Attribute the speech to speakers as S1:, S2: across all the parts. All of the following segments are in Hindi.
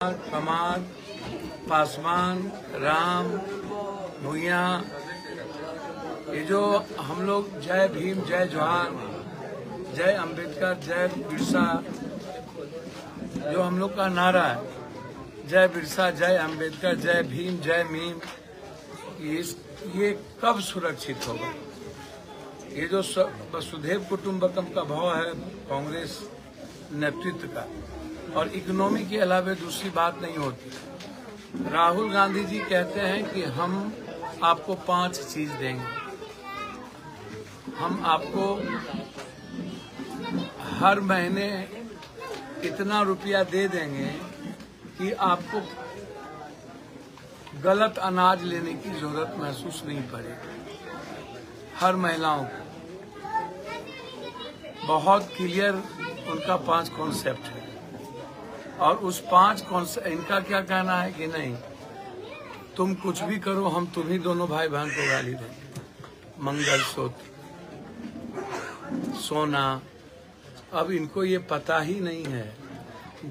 S1: कमाल, पासवान, राम, भूया, ये जो हम लोग जय भीम, जय जवान, जय अंबेडकर, जय बिरसा, जो हम लोग का नारा है, जय बिरसा, जय अंबेडकर, जय भीम, जय मीम, ये कब सुरक्षित होगा? ये जो वसुधैव कुटुंबकम का भाव है कांग्रेस नेतृत्व का, और इकोनॉमी के अलावा दूसरी बात नहीं होती। राहुल गांधी जी कहते हैं कि हम आपको 5 चीज देंगे, हम आपको हर महीने इतना रुपया दे देंगे कि आपको गलत अनाज लेने की जरूरत महसूस नहीं पड़ेगी। हर महिलाओं को बहुत क्लियर उनका 5 कॉन्सेप्ट है, और उस 5 कॉन्सेप्ट इनका क्या कहना है कि नहीं, तुम कुछ भी करो, हम तुम्ही दोनों भाई बहन को गाली देंगे। मंगलसूत्र, सोना, अब इनको ये पता ही नहीं है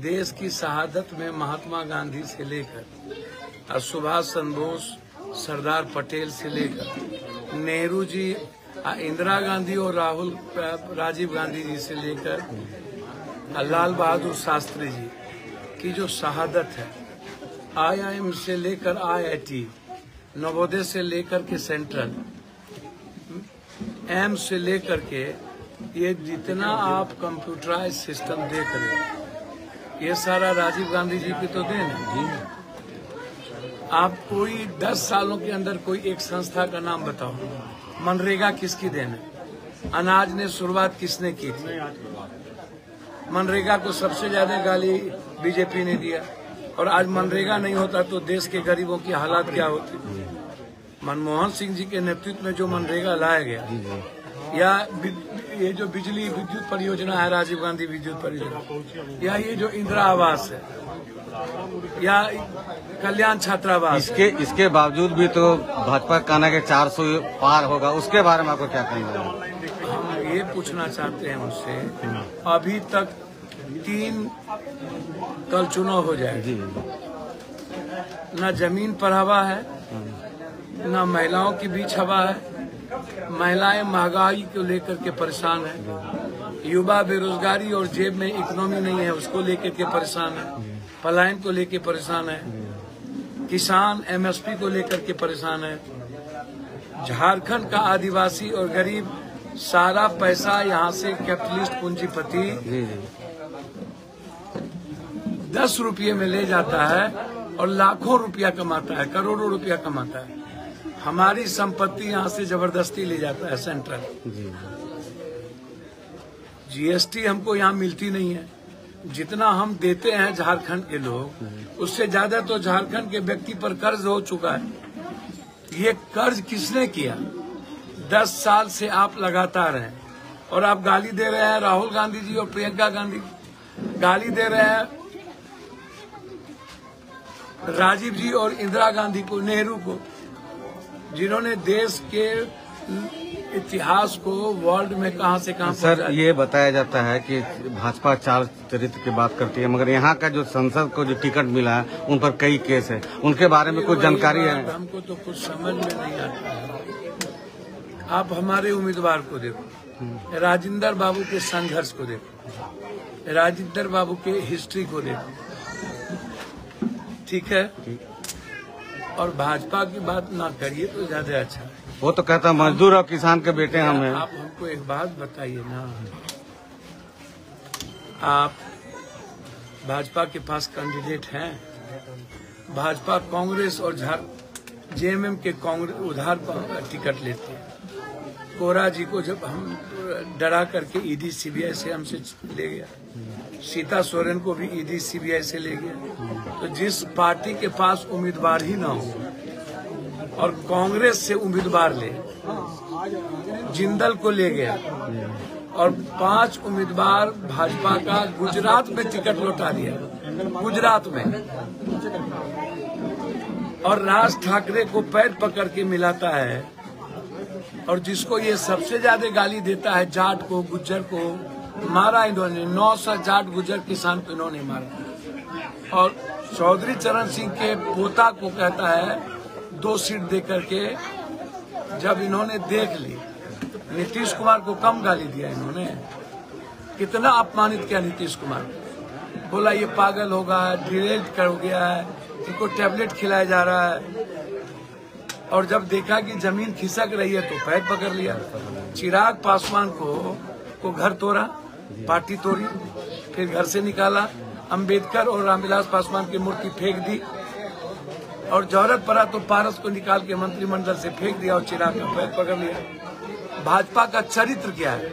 S1: देश की शहादत में महात्मा गांधी से लेकर सुभाष चंद्र बोस, सरदार पटेल से लेकर नेहरू जी, इंदिरा गांधी और राजीव गांधी जी से लेकर लाल बहादुर शास्त्री जी की जो शहादत है, IIM से लेकर IIT, नवोदय से लेकर के सेंट्रल, एम्स से लेकर के ये जितना आप कंप्यूटराइज सिस्टम देख रहे हैं, ये सारा राजीव गांधी जी की तो देन है। आप कोई 10 सालों के अंदर कोई एक संस्था का नाम बताओ। मनरेगा किसकी देन है? अनाज ने शुरुआत किसने की थी? मनरेगा को सबसे ज्यादा गाली बीजेपी ने दिया, और आज मनरेगा नहीं होता तो देश के गरीबों की हालात क्या होती। मनमोहन सिंह जी के नेतृत्व में जो मनरेगा लाया गया, या ये जो बिजली विद्युत परियोजना है, राजीव गांधी विद्युत परियोजना, या ये जो इंदिरा आवास है, या कल्याण छात्रावास,
S2: इसके बावजूद भी तो भाजपा कहना के 400 पार होगा, उसके बारे में आपको क्या कहना है?
S1: हम ये पूछना चाहते हैं उनसे, अभी तक 3 कल चुनाव हो जाए, न जमीन पर हवा है, न महिलाओं के बीच हवा है। महिलाएं महंगाई को लेकर के परेशान है, युवा बेरोजगारी और जेब में इकोनॉमी नहीं है उसको लेकर के परेशान है, पलायन को लेकर परेशान है, किसान MSP को लेकर के परेशान है। झारखंड का आदिवासी और गरीब सारा पैसा यहाँ से कैपिटलिस्ट पूंजीपति 10 रुपये में ले जाता है और लाखों रुपया कमाता है, करोड़ों रुपया कमाता है। हमारी संपत्ति यहाँ से जबरदस्ती ले जाता है सेंट्रल। GST हमको यहाँ मिलती नहीं है, जितना हम देते हैं झारखंड के लोग, उससे ज्यादा तो झारखंड के व्यक्ति पर कर्ज हो चुका है। ये कर्ज किसने किया? 10 साल से आप लगातार हैं, और आप गाली दे रहे हैं राहुल गांधी जी और प्रियंका गांधी, गाली दे रहे हैं राजीव जी और इंदिरा गांधी को, नेहरू को, जिन्होंने देश के इतिहास को वर्ल्ड में कहां से कहां।
S2: सर, ये बताया जाता है कि भाजपा 4 चरित्र की बात करती है, मगर यहाँ का जो संसद को जो टिकट मिला है उन पर कई केस है, उनके बारे में कुछ जानकारी है?
S1: हमको तो कुछ समझ में नहीं आता है। आप हमारे उम्मीदवार को देखो, राजेंद्र बाबू के संघर्ष को देखो, राजेंद्र बाबू के हिस्ट्री को देखो, ठीक है, और भाजपा की बात ना करिए तो ज्यादा अच्छा है।
S2: वो तो कहता मजदूर और किसान के बेटे हम हैं।
S1: आप हमको एक बात बताइए ना, आप भाजपा के पास कैंडिडेट हैं? भाजपा कांग्रेस और JMM के कांग्रेस उधार टिकट लेते हैं। कोरा जी को जब हम डरा करके ED CBI से हमसे ले गया, सीता सोरेन को भी ED CBI से ले गया। तो जिस पार्टी के पास उम्मीदवार ही ना हो और कांग्रेस से उम्मीदवार ले, जिंदल को ले गया, और 5 उम्मीदवार भाजपा का गुजरात में टिकट लौटा दिया, गुजरात में, और राज ठाकरे को पैर पकड़ के मिलाता है, और जिसको ये सबसे ज्यादा गाली देता है, जाट को, गुज्जर को, मारा इन्होंने 900 जाट गुजर किसान को इन्होंने मारा और चौधरी चरण सिंह के पोता को कहता है 2 सीट दे करके, जब इन्होंने देख ली नीतीश कुमार को कम गाली दिया इन्होंने, कितना अपमानित किया नीतीश कुमार, बोला ये पागल होगा, डिरेल्ट कर गया है, इनको टैबलेट खिलाया जा रहा है। और जब देखा कि जमीन खिसक रही है तो पैर पकड़ लिया। चिराग पासवान को घर तोड़ा, पार्टी तोड़ी, फिर घर से निकाला, अंबेडकर और रामविलास पासवान की मूर्ति फेंक दी, और जरूरत पड़ा तो पारस को निकाल के मंत्रिमंडल से फेंक दिया और चिराग का पैर पकड़ लिया। भाजपा का चरित्र क्या है?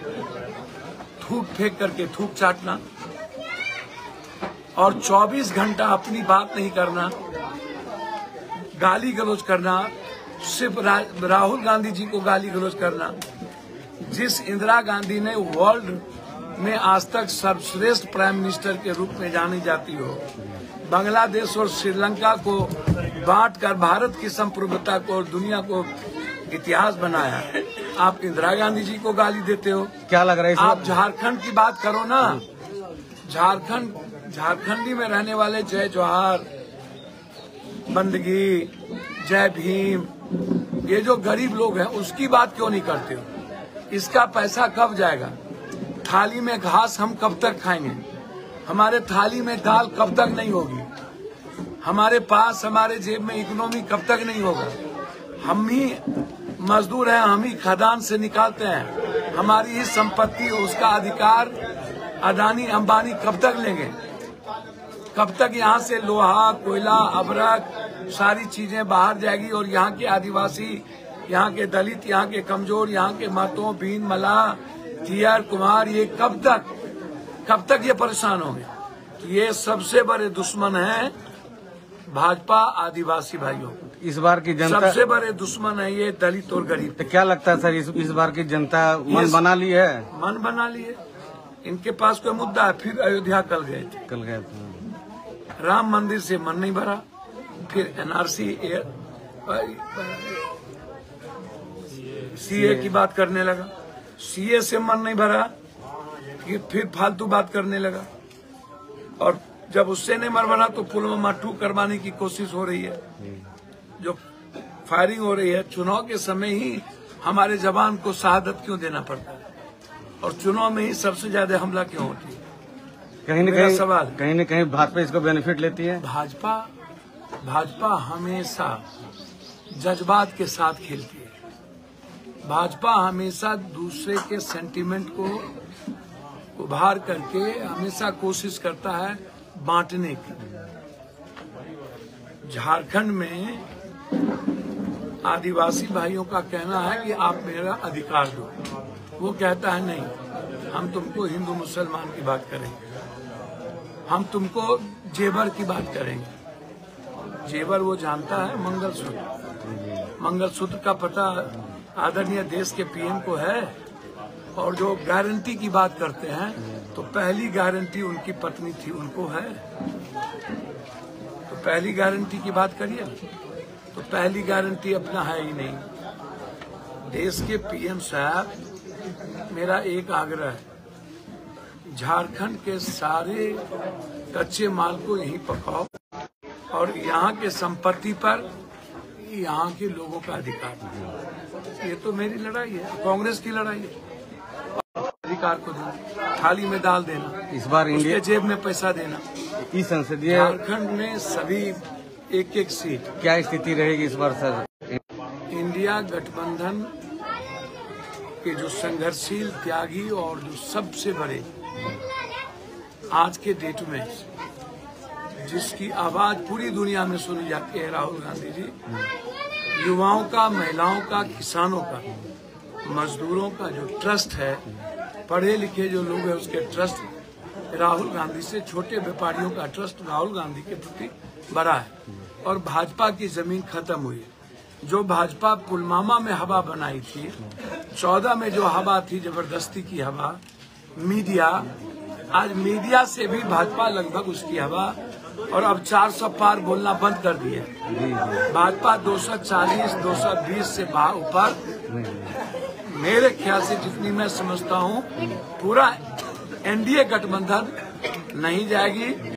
S1: थूक फेंक करके थूक चाटना और 24 घंटा अपनी बात नहीं करना, गाली गलौज करना, सिर्फ राहुल गांधी जी को गाली गलौज करना। जिस इंदिरा गांधी ने वर्ल्ड में आज तक सर्वश्रेष्ठ प्राइम मिनिस्टर के रूप में जानी जाती हो, बांग्लादेश और श्रीलंका को बांटकर भारत की संप्रभुता को और दुनिया को इतिहास बनाया, आप इंदिरा गांधी जी को गाली देते हो।
S2: क्या लग रहा है?
S1: आप झारखंड की बात करो ना, झारखंडी में रहने वाले जय जोहार, बंदगी, जय भीम, ये जो गरीब लोग हैं उसकी बात क्यों नहीं करते हो? इसका पैसा कब जाएगा? थाली में घास हम कब तक खाएंगे? हमारे थाली में दाल कब तक नहीं होगी? हमारे पास हमारे जेब में इकोनॉमी कब तक नहीं होगा? हम ही मजदूर हैं, हम ही खदान से निकालते हैं, हमारी ही संपत्ति, उसका अधिकार अदानी अंबानी कब तक लेंगे? कब तक यहाँ से लोहा, कोयला, अबरक सारी चीजें बाहर जाएगी और यहाँ के आदिवासी, यहाँ के दलित, यहाँ के कमजोर, यहाँ के महतो, भीन, मल्लाह, थियर, कुमार, ये कब तक ये परेशान होंगे? तो ये सबसे बड़े दुश्मन हैं भाजपा आदिवासी भाइयों।
S2: इस बार की जनता
S1: सबसे बड़े दुश्मन है ये दलित और गरीब।
S2: तो क्या लगता है सर, इस बार की जनता मन बना ली है?
S1: मन बना लिए। इनके पास कोई मुद्दा है? फिर अयोध्या कल गए थे, राम मंदिर से मन नहीं भरा, फिर एनआरसी सीए की बात करने लगा, सीए से मन नहीं भरा, फिर फालतू बात करने लगा, और जब उससे नहीं मन भरा तो पुलवामा 2 करवाने की कोशिश हो रही है, जो फायरिंग हो रही है। चुनाव के समय ही हमारे जवान को शहादत क्यों देना पड़ता है, और चुनाव में ही सबसे ज्यादा हमला क्यों होती है?
S2: कहीं न कहीं भाजपा इसको बेनिफिट लेती है।
S1: भाजपा हमेशा जज्बात के साथ खेलती है। भाजपा हमेशा दूसरे के सेंटीमेंट को उभार करके हमेशा कोशिश करता है बांटने की। झारखंड में आदिवासी भाइयों का कहना है कि आप मेरा अधिकार दो, वो कहता है नहीं, हम तुमको हिंदू मुसलमान की बात करेंगे, हम तुमको जेवर की बात करेंगे। जेवर वो जानता है, मंगलसूत्र का पता आदरणीय देश के पीएम को है। और जो गारंटी की बात करते हैं तो पहली गारंटी उनकी पत्नी थी, उनको है। तो पहली गारंटी की बात करिए, तो पहली गारंटी अपना है ही नहीं। देश के पीएम साहब, मेरा एक आग्रह है, झारखंड के सारे कच्चे माल को यहीं पकाओ और यहाँ के संपत्ति पर यहाँ के लोगों का अधिकार। ये तो मेरी लड़ाई है, कांग्रेस की लड़ाई है। अधिकार को देना, थाली में डाल देना,
S2: इस बार इंडिया
S1: जेब में पैसा देना।
S2: इस संसदीय
S1: झारखंड में सभी एक सीट।
S2: क्या स्थिति रहेगी इस बार सर?
S1: इंडिया गठबंधन के जो संघर्षशील, त्यागी और जो सबसे बड़े आज के डेट में जिसकी आवाज पूरी दुनिया में सुनी जाती है, राहुल गांधी जी, युवाओं का, महिलाओं का, किसानों का, मजदूरों का जो ट्रस्ट है, पढ़े लिखे जो लोग हैं उसके ट्रस्ट राहुल गांधी से, छोटे व्यापारियों का ट्रस्ट राहुल गांधी के प्रति बड़ा है। और भाजपा की जमीन खत्म हुई है। जो भाजपा पुलवामा में हवा बनाई थी, 14 में जो हवा थी जबरदस्ती की हवा, मीडिया, आज मीडिया से भी भाजपा लगभग उसकी हवा, और अब 400 पार बोलना बंद कर दिया। भाजपा 240, 220 से ऊपर, मेरे ख्याल से जितनी मैं समझता हूँ, पूरा एनडीए गठबंधन नहीं जाएगी।